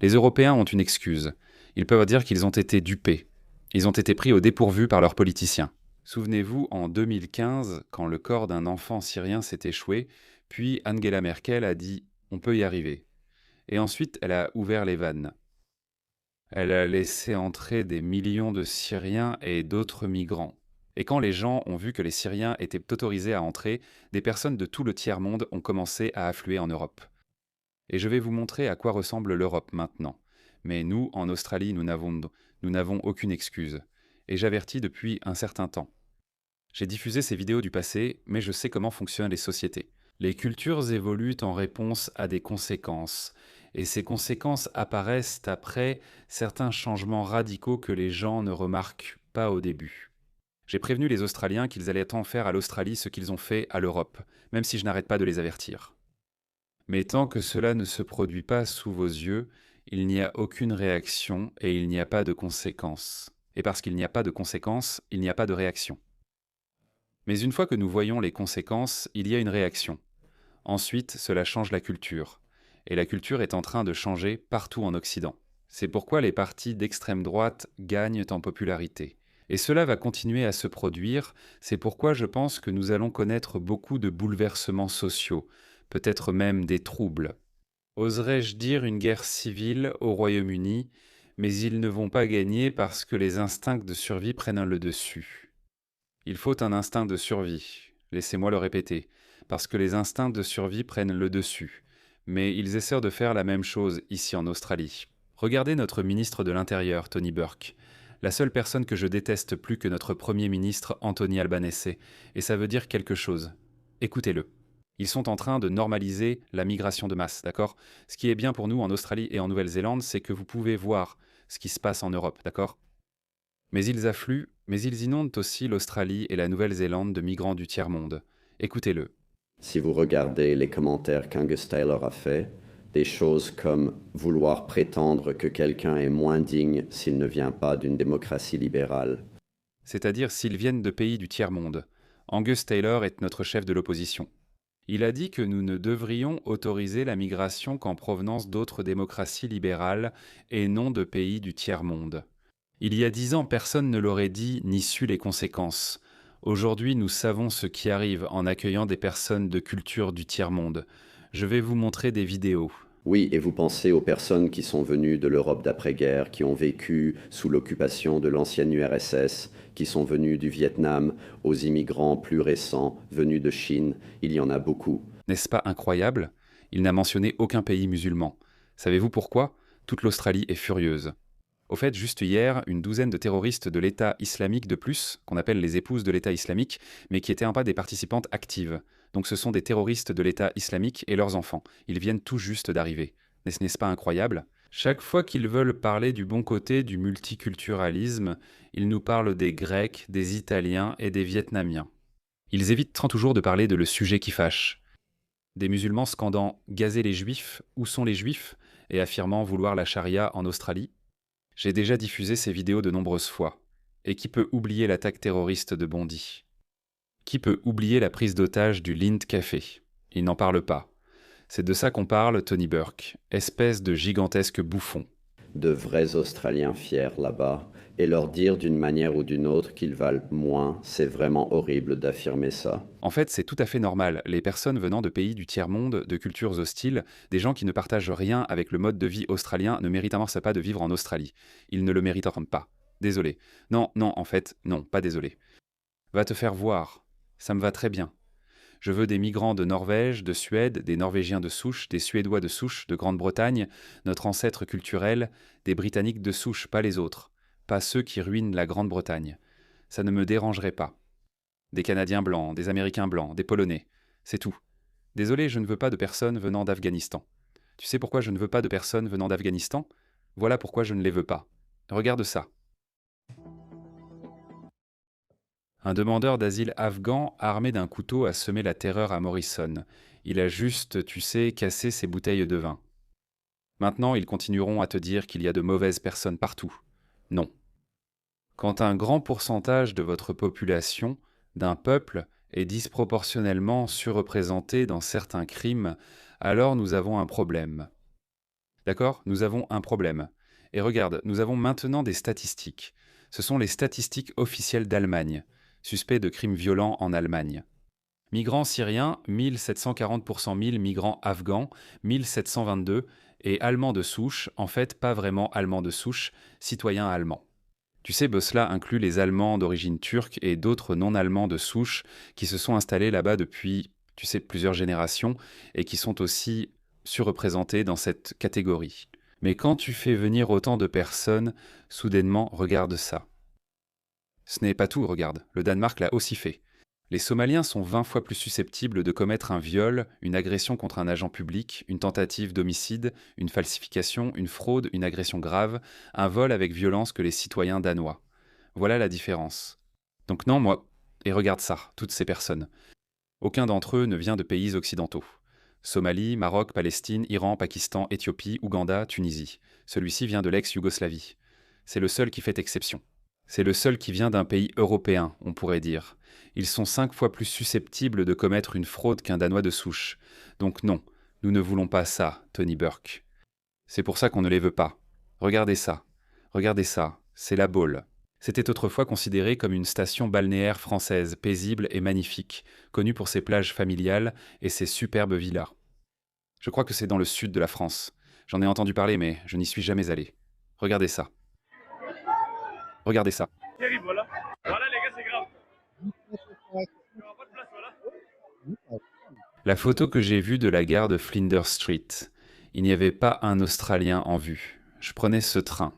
Les Européens ont une excuse. Ils peuvent dire qu'ils ont été dupés. Ils ont été pris au dépourvu par leurs politiciens. Souvenez-vous, en 2015, quand le corps d'un enfant syrien s'est échoué, puis Angela Merkel a dit « on peut y arriver ». Et ensuite, elle a ouvert les vannes. Elle a laissé entrer des millions de Syriens et d'autres migrants. Et quand les gens ont vu que les Syriens étaient autorisés à entrer, des personnes de tout le tiers-monde ont commencé à affluer en Europe. Et je vais vous montrer à quoi ressemble l'Europe maintenant. Mais nous, en Australie, nous n'avons aucune excuse. Et j'avertis depuis un certain temps. J'ai diffusé ces vidéos du passé, mais je sais comment fonctionnent les sociétés. Les cultures évoluent en réponse à des conséquences. Et ces conséquences apparaissent après certains changements radicaux que les gens ne remarquent pas au début. J'ai prévenu les Australiens qu'ils allaient en faire à l'Australie ce qu'ils ont fait à l'Europe, même si je n'arrête pas de les avertir. Mais tant que cela ne se produit pas sous vos yeux, il n'y a aucune réaction et il n'y a pas de conséquences. Et parce qu'il n'y a pas de conséquences, il n'y a pas de réaction. Mais une fois que nous voyons les conséquences, il y a une réaction. Ensuite, cela change la culture. Et la culture est en train de changer partout en Occident. C'est pourquoi les partis d'extrême droite gagnent en popularité. Et cela va continuer à se produire, c'est pourquoi je pense que nous allons connaître beaucoup de bouleversements sociaux, peut-être même des troubles. Oserais-je dire une guerre civile au Royaume-Uni, mais ils ne vont pas gagner parce que les instincts de survie prennent le dessus. Il faut un instinct de survie, laissez-moi le répéter, parce que les instincts de survie prennent le dessus. Mais ils essaient de faire la même chose ici en Australie. Regardez notre ministre de l'Intérieur, Tony Burke. La seule personne que je déteste plus que notre Premier ministre, Anthony Albanese, et ça veut dire quelque chose. Écoutez-le. Ils sont en train de normaliser la migration de masse, d'accord? Ce qui est bien pour nous en Australie et en Nouvelle-Zélande, c'est que vous pouvez voir ce qui se passe en Europe, d'accord? Mais ils affluent, mais ils inondent aussi l'Australie et la Nouvelle-Zélande de migrants du tiers-monde. Écoutez-le. Si vous regardez les commentaires qu'Angus Taylor a fait, des choses comme vouloir prétendre que quelqu'un est moins digne s'il ne vient pas d'une démocratie libérale. C'est-à-dire s'ils viennent de pays du tiers-monde. Angus Taylor est notre chef de l'opposition. Il a dit que nous ne devrions autoriser la migration qu'en provenance d'autres démocraties libérales et non de pays du tiers-monde. Il y a 10 ans, personne ne l'aurait dit ni su les conséquences. Aujourd'hui, nous savons ce qui arrive en accueillant des personnes de culture du tiers-monde. Je vais vous montrer des vidéos. Oui, et vous pensez aux personnes qui sont venues de l'Europe d'après-guerre, qui ont vécu sous l'occupation de l'ancienne URSS, qui sont venus du Vietnam, aux immigrants plus récents, venus de Chine, il y en a beaucoup. N'est-ce pas incroyable? Il n'a mentionné aucun pays musulman. Savez-vous pourquoi? Toute l'Australie est furieuse. Au fait, juste hier, une douzaine de terroristes de l'État islamique de plus, qu'on appelle les épouses de l'État islamique, mais qui étaient pas des participantes actives. Donc ce sont des terroristes de l'État islamique et leurs enfants. Ils viennent tout juste d'arriver. N'est-ce pas incroyable? Chaque fois qu'ils veulent parler du bon côté du multiculturalisme, ils nous parlent des Grecs, des Italiens et des Vietnamiens. Ils évitent toujours de parler de le sujet qui fâche. Des musulmans scandant « Gazez les juifs, où sont les juifs ?» et affirmant vouloir la charia en Australie. J'ai déjà diffusé ces vidéos de nombreuses fois. Et qui peut oublier l'attaque terroriste de Bondy? Qui peut oublier la prise d'otage du Lind Café? Il n'en parle pas. C'est de ça qu'on parle, Tony Burke, espèce de gigantesque bouffon. De vrais Australiens fiers là-bas, et leur dire d'une manière ou d'une autre qu'ils valent moins, c'est vraiment horrible d'affirmer ça. En fait, c'est tout à fait normal. Les personnes venant de pays du tiers-monde, de cultures hostiles, des gens qui ne partagent rien avec le mode de vie australien ne méritent pas de vivre en Australie. Ils ne le méritent pas. Désolé. Non, en fait, non, pas désolé. Va te faire voir. Ça me va très bien. Je veux des migrants de Norvège, de Suède, des Norvégiens de souche, des Suédois de souche, de Grande-Bretagne, notre ancêtre culturel, des Britanniques de souche, pas les autres. Pas ceux qui ruinent la Grande-Bretagne. Ça ne me dérangerait pas. Des Canadiens blancs, des Américains blancs, des Polonais. C'est tout. Désolé, je ne veux pas de personnes venant d'Afghanistan. Tu sais pourquoi je ne veux pas de personnes venant d'Afghanistan? Voilà pourquoi je ne les veux pas. Regarde ça. Un demandeur d'asile afghan armé d'un couteau a semé la terreur à Morrison. Il a juste, tu sais, cassé ses bouteilles de vin. Maintenant, ils continueront à te dire qu'il y a de mauvaises personnes partout. Non. Quand un grand pourcentage de votre population, d'un peuple, est disproportionnellement surreprésenté dans certains crimes, alors nous avons un problème. D'accord? Nous avons un problème. Et regarde, nous avons maintenant des statistiques. Ce sont les statistiques officielles d'Allemagne. Suspect de crimes violents en Allemagne. Migrants syriens, 1740 pour 100 000, migrants afghans, 1722, et allemands de souche, en fait pas vraiment allemands de souche, citoyens allemands. Tu sais, cela inclut les Allemands d'origine turque et d'autres non-allemands de souche qui se sont installés là-bas depuis, tu sais, plusieurs générations et qui sont aussi surreprésentés dans cette catégorie. Mais quand tu fais venir autant de personnes, soudainement, regarde ça. Ce n'est pas tout, regarde, le Danemark l'a aussi fait. Les Somaliens sont 20 fois plus susceptibles de commettre un viol, une agression contre un agent public, une tentative d'homicide, une falsification, une fraude, une agression grave, un vol avec violence que les citoyens danois. Voilà la différence. Donc non, moi... Et regarde ça, toutes ces personnes. Aucun d'entre eux ne vient de pays occidentaux. Somalie, Maroc, Palestine, Iran, Pakistan, Éthiopie, Ouganda, Tunisie. Celui-ci vient de l'ex-Yougoslavie. C'est le seul qui fait exception. C'est le seul qui vient d'un pays européen, on pourrait dire. Ils sont 5 fois plus susceptibles de commettre une fraude qu'un Danois de souche. Donc non, nous ne voulons pas ça, Tony Burke. C'est pour ça qu'on ne les veut pas. Regardez ça, c'est la Baule. C'était autrefois considéré comme une station balnéaire française, paisible et magnifique, connue pour ses plages familiales et ses superbes villas. Je crois que c'est dans le sud de la France. J'en ai entendu parler, mais je n'y suis jamais allé. Regardez ça. Regardez ça. Terrible, voilà. Voilà, les gars, c'est grave. Il n'y aura pas de place, voilà. La photo que j'ai vue de la gare de Flinders Street, il n'y avait pas un Australien en vue. Je prenais ce train.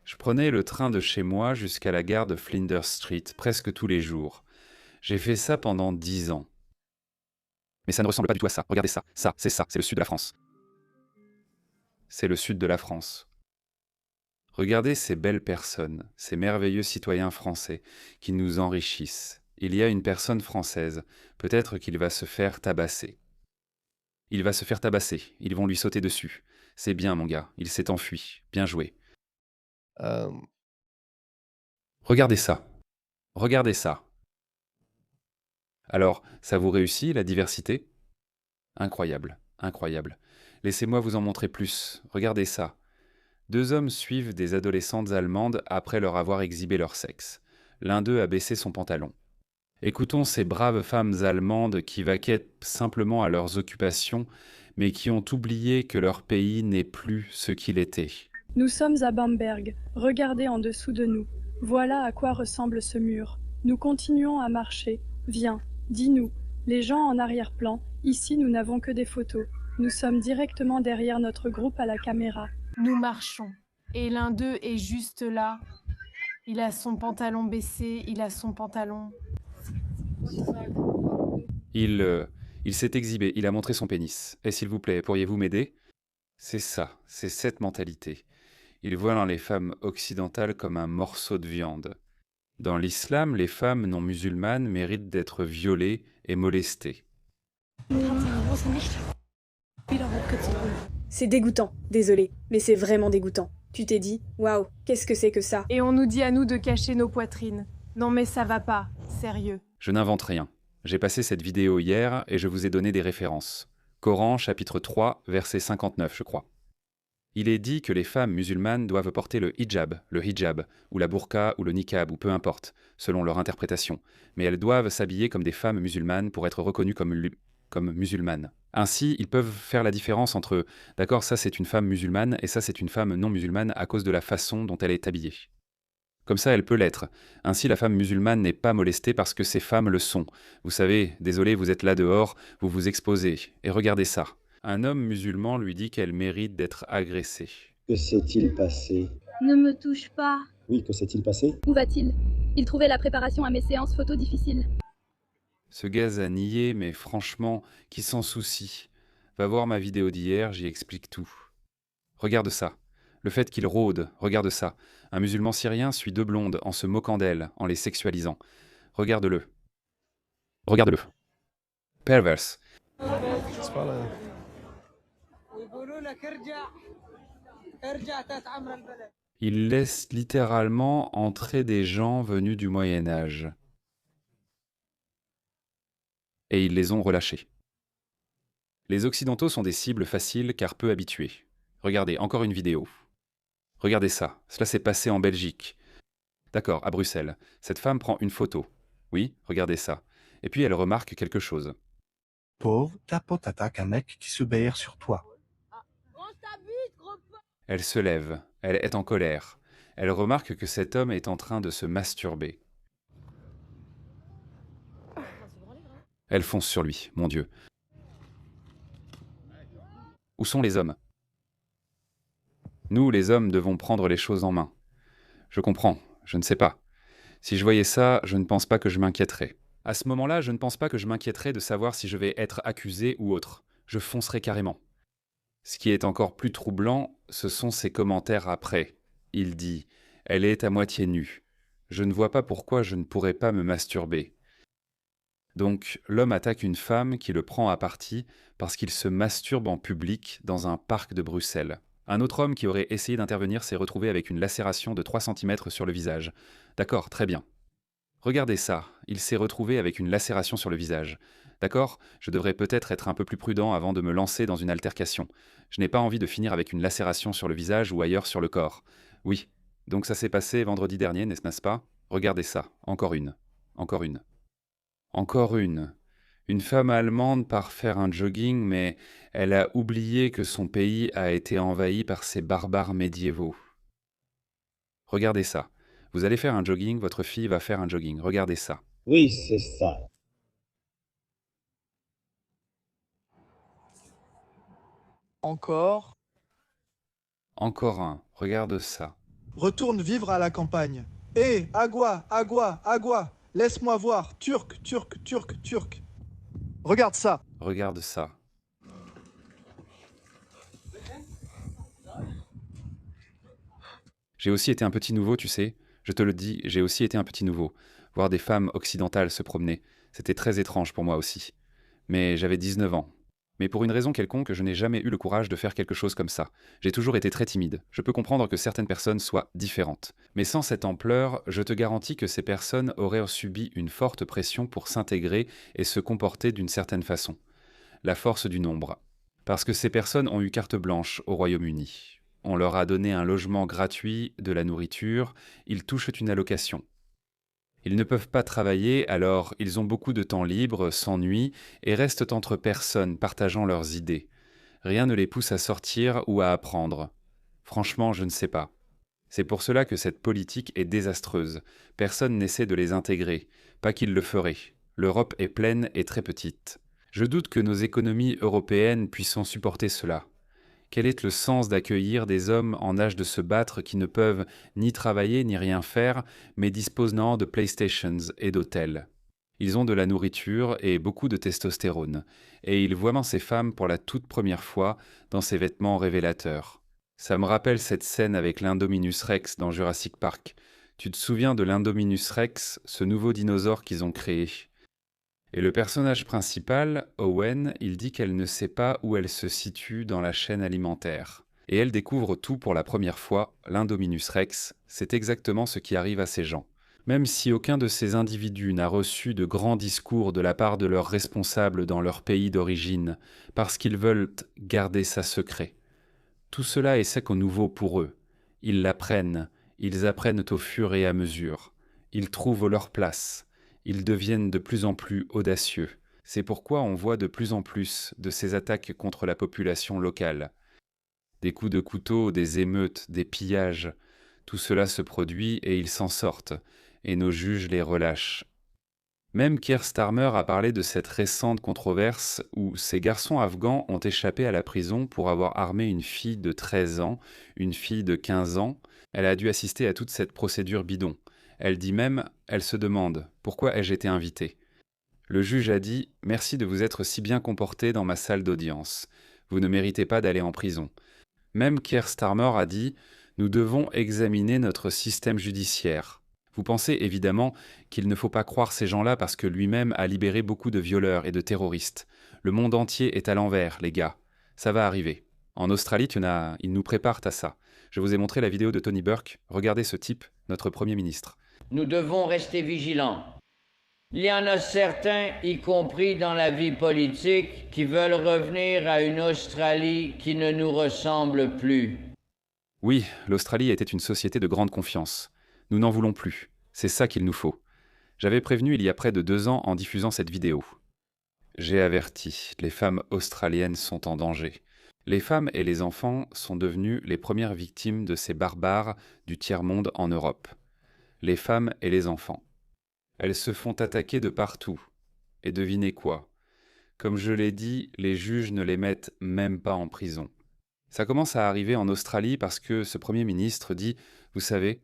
Je prenais le train de chez moi jusqu'à la gare de Flinders Street presque tous les jours. J'ai fait ça pendant 10 ans. Mais ça ne ressemble pas du tout à ça. Regardez ça. Ça, c'est le sud de la France. C'est le sud de la France. Regardez ces belles personnes, ces merveilleux citoyens français qui nous enrichissent. Il y a une personne française. Peut-être qu'il va se faire tabasser. Il va se faire tabasser. Ils vont lui sauter dessus. C'est bien, mon gars. Il s'est enfui. Bien joué. Regardez ça. Regardez ça. Alors, ça vous réussit, la diversité? Incroyable, incroyable. Laissez-moi vous en montrer plus. Regardez ça. 2 hommes suivent des adolescentes allemandes après leur avoir exhibé leur sexe. L'un d'eux a baissé son pantalon. Écoutons ces braves femmes allemandes qui vaquaient simplement à leurs occupations, mais qui ont oublié que leur pays n'est plus ce qu'il était. Nous sommes à Bamberg. Regardez en dessous de nous. Voilà à quoi ressemble ce mur. Nous continuons à marcher. Viens, dis-nous. Les gens en arrière-plan, ici nous n'avons que des photos. Nous sommes directement derrière notre groupe à la caméra. Nous marchons. Et l'un d'eux est juste là. Il a son pantalon baissé, il a son pantalon... Il s'est exhibé, il a montré son pénis. Et s'il vous plaît, pourriez-vous m'aider? C'est ça, c'est cette mentalité. Il voit dans les femmes occidentales comme un morceau de viande. Dans l'islam, les femmes non musulmanes méritent d'être violées et molestées. C'est dégoûtant, désolé, mais c'est vraiment dégoûtant. Tu t'es dit, waouh, qu'est-ce que c'est que ça? Et on nous dit à nous de cacher nos poitrines. Non mais ça va pas, sérieux. Je n'invente rien. J'ai passé cette vidéo hier et je vous ai donné des références. Coran, chapitre 3, verset 59, je crois. Il est dit que les femmes musulmanes doivent porter le hijab, ou la burqa, ou le niqab, ou peu importe, selon leur interprétation. Mais elles doivent s'habiller comme des femmes musulmanes pour être reconnues comme musulmanes. Ainsi, ils peuvent faire la différence entre « d'accord, ça c'est une femme musulmane et ça c'est une femme non musulmane à cause de la façon dont elle est habillée ». Comme ça, elle peut l'être. Ainsi, la femme musulmane n'est pas molestée parce que ces femmes le sont. Vous savez, désolé, vous êtes là dehors, vous vous exposez. Et regardez ça. Un homme musulman lui dit qu'elle mérite d'être agressée. Que s'est-il passé? Ne me touche pas. Oui, que s'est-il passé? Où va-t-il? Il trouvait la préparation à mes séances photos difficiles. Ce gaz a nié, mais franchement, qui s'en soucie? Va voir ma vidéo d'hier, j'y explique tout. Regarde ça. Le fait qu'il rôde, regarde ça. Un musulman syrien suit 2 blondes en se moquant d'elles, en les sexualisant. Regarde-le. Regarde-le. Perverse. Il laisse littéralement entrer des gens venus du Moyen-Âge. Et ils les ont relâchés. Les Occidentaux sont des cibles faciles car peu habitués. Regardez, encore une vidéo. Regardez ça, cela s'est passé en Belgique. D'accord, à Bruxelles. Cette femme prend une photo. Oui, regardez ça. Et puis elle remarque quelque chose. Pauvre, ta pote attaque un mec qui se BR sur toi. Elle se lève, elle est en colère. Elle remarque que cet homme est en train de se masturber. Elle fonce sur lui, mon Dieu. Où sont les hommes? Nous, les hommes, devons prendre les choses en main. Je comprends, je ne sais pas. Si je voyais ça, je ne pense pas que je m'inquiéterais. À ce moment-là, je ne pense pas que je m'inquiéterais de savoir si je vais être accusé ou autre. Je foncerai carrément. Ce qui est encore plus troublant, ce sont ses commentaires après. Il dit « Elle est à moitié nue. Je ne vois pas pourquoi je ne pourrais pas me masturber. » Donc, l'homme attaque une femme qui le prend à partie parce qu'il se masturbe en public dans un parc de Bruxelles. Un autre homme qui aurait essayé d'intervenir s'est retrouvé avec une lacération de 3 cm sur le visage. D'accord, très bien. Regardez ça, il s'est retrouvé avec une lacération sur le visage. D'accord, je devrais peut-être être un peu plus prudent avant de me lancer dans une altercation. Je n'ai pas envie de finir avec une lacération sur le visage ou ailleurs sur le corps. Oui, donc ça s'est passé vendredi dernier, n'est-ce pas? Regardez ça, encore une. Encore une. Encore une. Une femme allemande part faire un jogging, mais elle a oublié que son pays a été envahi par ces barbares médiévaux. Regardez ça. Vous allez faire un jogging, votre fille va faire un jogging. Regardez ça. Oui, c'est ça. Encore. Encore un. Regarde ça. Retourne vivre à la campagne. Hé, agua, agua, agua. Laisse-moi voir. Turc, turc, turc, turc. Regarde ça. Regarde ça. J'ai aussi été un petit nouveau, tu sais. Je te le dis, j'ai aussi été un petit nouveau. Voir des femmes occidentales se promener, c'était très étrange pour moi aussi. Mais j'avais 19 ans. Mais pour une raison quelconque, je n'ai jamais eu le courage de faire quelque chose comme ça. J'ai toujours été très timide. Je peux comprendre que certaines personnes soient différentes. Mais sans cette ampleur, je te garantis que ces personnes auraient subi une forte pression pour s'intégrer et se comporter d'une certaine façon. La force du nombre. Parce que ces personnes ont eu carte blanche au Royaume-Uni. On leur a donné un logement gratuit, de la nourriture, ils touchent une allocation. Ils ne peuvent pas travailler, alors ils ont beaucoup de temps libre, s'ennuient et restent entre personnes partageant leurs idées. Rien ne les pousse à sortir ou à apprendre. Franchement, je ne sais pas. C'est pour cela que cette politique est désastreuse. Personne n'essaie de les intégrer. Pas qu'ils le feraient. L'Europe est pleine et très petite. Je doute que nos économies européennes puissent supporter cela. Quel est le sens d'accueillir des hommes en âge de se battre qui ne peuvent ni travailler ni rien faire, mais disposant de PlayStations et d'hôtels? Ils ont de la nourriture et beaucoup de testostérone, et ils voient ces femmes pour la toute première fois dans ces vêtements révélateurs. Ça me rappelle cette scène avec l'Indominus Rex dans Jurassic Park. Tu te souviens de l'Indominus Rex, ce nouveau dinosaure qu'ils ont créé? Et le personnage principal, Owen, il dit qu'elle ne sait pas où elle se situe dans la chaîne alimentaire. Et elle découvre tout pour la première fois, l'Indominus Rex, c'est exactement ce qui arrive à ces gens. Même si aucun de ces individus n'a reçu de grands discours de la part de leurs responsables dans leur pays d'origine, parce qu'ils veulent garder ça secret. Tout cela est sec au nouveau pour eux. Ils l'apprennent, ils apprennent au fur et à mesure. Ils trouvent leur place. Ils deviennent de plus en plus audacieux. C'est pourquoi on voit de plus en plus de ces attaques contre la population locale. Des coups de couteau, des émeutes, des pillages, tout cela se produit et ils s'en sortent, et nos juges les relâchent. Même Keir Starmer a parlé de cette récente controverse où ces garçons afghans ont échappé à la prison pour avoir armé une fille de 13 ans, une fille de 15 ans. Elle a dû assister à toute cette procédure bidon. Elle dit même, elle se demande, pourquoi ai-je été invitée? Le juge a dit, merci de vous être si bien comporté dans ma salle d'audience. Vous ne méritez pas d'aller en prison. Même Keir Starmer a dit, nous devons examiner notre système judiciaire. Vous pensez évidemment qu'il ne faut pas croire ces gens-là parce que lui-même a libéré beaucoup de violeurs et de terroristes. Le monde entier est à l'envers, les gars. Ça va arriver. En Australie, ils nous préparent à ça. Je vous ai montré la vidéo de Tony Burke. Regardez ce type, notre Premier ministre. Nous devons rester vigilants. Il y en a certains, y compris dans la vie politique, qui veulent revenir à une Australie qui ne nous ressemble plus. Oui, l'Australie était une société de grande confiance. Nous n'en voulons plus. C'est ça qu'il nous faut. J'avais prévenu il y a près de 2 ans en diffusant cette vidéo. J'ai averti, les femmes australiennes sont en danger. Les femmes et les enfants sont devenus les premières victimes de ces barbares du tiers-monde en Europe. Les femmes et les enfants. Elles se font attaquer de partout. Et devinez quoi? Comme je l'ai dit, les juges ne les mettent même pas en prison. Ça commence à arriver en Australie parce que ce Premier ministre dit « Vous savez,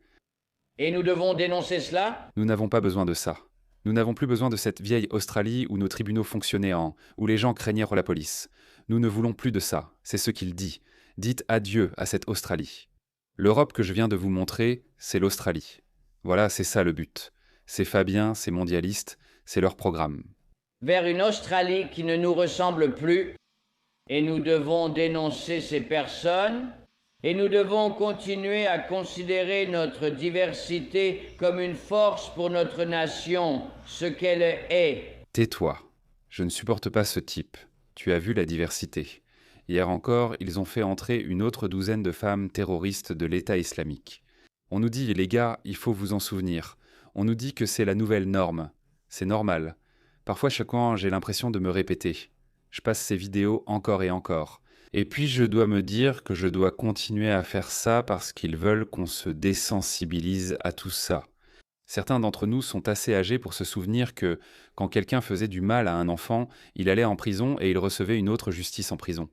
Et nous devons dénoncer cela? nous n'avons pas besoin de ça. Nous n'avons plus besoin de cette vieille Australie où nos tribunaux fonctionnaient où les gens craignaient la police. Nous ne voulons plus de ça. » C'est ce qu'il dit. Dites adieu à cette Australie. L'Europe que je viens de vous montrer, c'est l'Australie. Voilà, c'est ça le but. C'est Fabien, c'est mondialiste, c'est leur programme. Vers une Australie qui ne nous ressemble plus, et nous devons dénoncer ces personnes, et nous devons continuer à considérer notre diversité comme une force pour notre nation, ce qu'elle est. Tais-toi. Je ne supporte pas ce type. Tu as vu la diversité. Hier encore, ils ont fait entrer une autre douzaine de femmes terroristes de l'État islamique. On nous dit, les gars, il faut vous en souvenir. On nous dit que c'est la nouvelle norme. C'est normal. Parfois, chaque fois, j'ai l'impression de me répéter. Je passe ces vidéos encore et encore. Et puis, je dois me dire que je dois continuer à faire ça parce qu'ils veulent qu'on se désensibilise à tout ça. Certains d'entre nous sont assez âgés pour se souvenir que, quand quelqu'un faisait du mal à un enfant, il allait en prison et il recevait une autre justice en prison.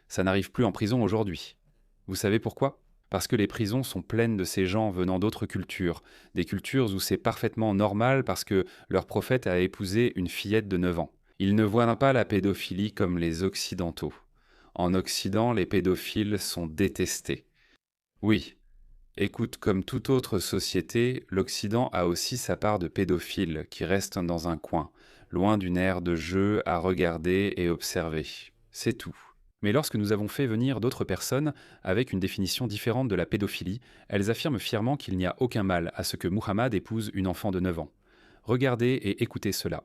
Ça n'arrive plus en prison aujourd'hui. Vous savez pourquoi ? Parce que les prisons sont pleines de ces gens venant d'autres cultures, des cultures où c'est parfaitement normal parce que leur prophète a épousé une fillette de 9 ans. Ils ne voient pas la pédophilie comme les Occidentaux. En Occident, les pédophiles sont détestés. Oui, écoute, comme toute autre société, l'Occident a aussi sa part de pédophiles qui restent dans un coin, loin d'une aire de jeu à regarder et observer. C'est tout. Mais lorsque nous avons fait venir d'autres personnes avec une définition différente de la pédophilie, elles affirment fièrement qu'il n'y a aucun mal à ce que Muhammad épouse une enfant de 9 ans. Regardez et écoutez cela.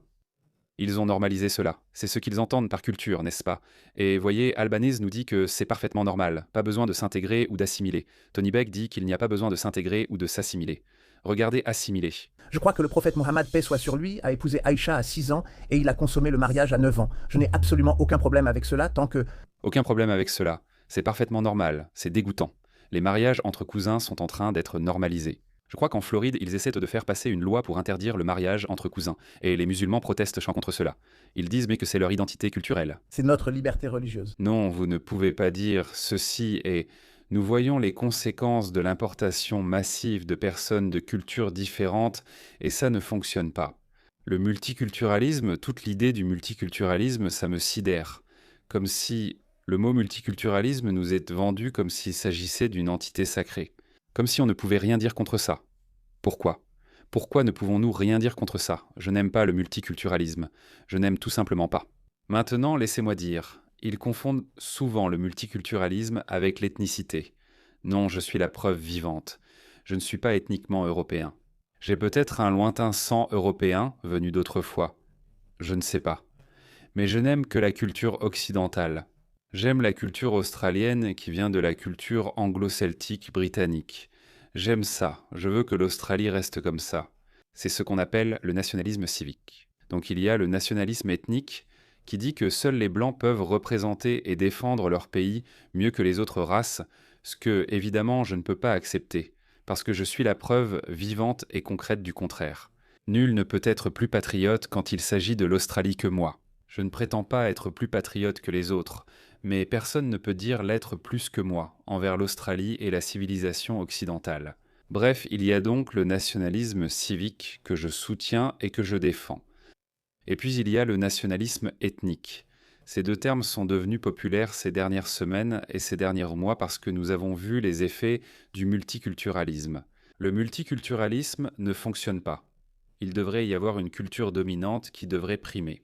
Ils ont normalisé cela. C'est ce qu'ils entendent par culture, n'est-ce pas? Et voyez, Albanese nous dit que c'est parfaitement normal, pas besoin de s'intégrer ou d'assimiler. Tony Beck dit qu'il n'y a pas besoin de s'intégrer ou de s'assimiler. Regardez assimiler. Je crois que le prophète Mohammed, paix soit sur lui, a épousé Aïcha à 6 ans et il a consommé le mariage à 9 ans. Je n'ai absolument aucun problème avec cela tant que... Aucun problème avec cela. C'est parfaitement normal. C'est dégoûtant. Les mariages entre cousins sont en train d'être normalisés. Je crois qu'en Floride, ils essaient de faire passer une loi pour interdire le mariage entre cousins. Et les musulmans protestent contre cela. Ils disent mais que c'est leur identité culturelle. C'est notre liberté religieuse. Non, vous ne pouvez pas dire ceci et... Nous voyons les conséquences de l'importation massive de personnes de cultures différentes et ça ne fonctionne pas. Le multiculturalisme, toute l'idée du multiculturalisme, ça me sidère. Comme si le mot multiculturalisme nous est vendu comme s'il s'agissait d'une entité sacrée. Comme si on ne pouvait rien dire contre ça. Pourquoi ? Pourquoi ne pouvons-nous rien dire contre ça ? Je n'aime pas le multiculturalisme. Je n'aime tout simplement pas. Maintenant, laissez-moi dire... Ils confondent souvent le multiculturalisme avec l'ethnicité. Non, je suis la preuve vivante. Je ne suis pas ethniquement européen. J'ai peut-être un lointain sang européen venu d'autrefois. Je ne sais pas. Mais je n'aime que la culture occidentale. J'aime la culture australienne qui vient de la culture anglo-celtique britannique. J'aime ça. Je veux que l'Australie reste comme ça. C'est ce qu'on appelle le nationalisme civique. Donc il y a le nationalisme ethnique qui dit que seuls les Blancs peuvent représenter et défendre leur pays mieux que les autres races, ce que, évidemment, je ne peux pas accepter, parce que je suis la preuve vivante et concrète du contraire. Nul ne peut être plus patriote quand il s'agit de l'Australie que moi. Je ne prétends pas être plus patriote que les autres, mais personne ne peut dire l'être plus que moi, envers l'Australie et la civilisation occidentale. Bref, il y a donc le nationalisme civique que je soutiens et que je défends. Et puis il y a le nationalisme ethnique. Ces deux termes sont devenus populaires ces dernières semaines et ces derniers mois parce que nous avons vu les effets du multiculturalisme. Le multiculturalisme ne fonctionne pas. Il devrait y avoir une culture dominante qui devrait primer.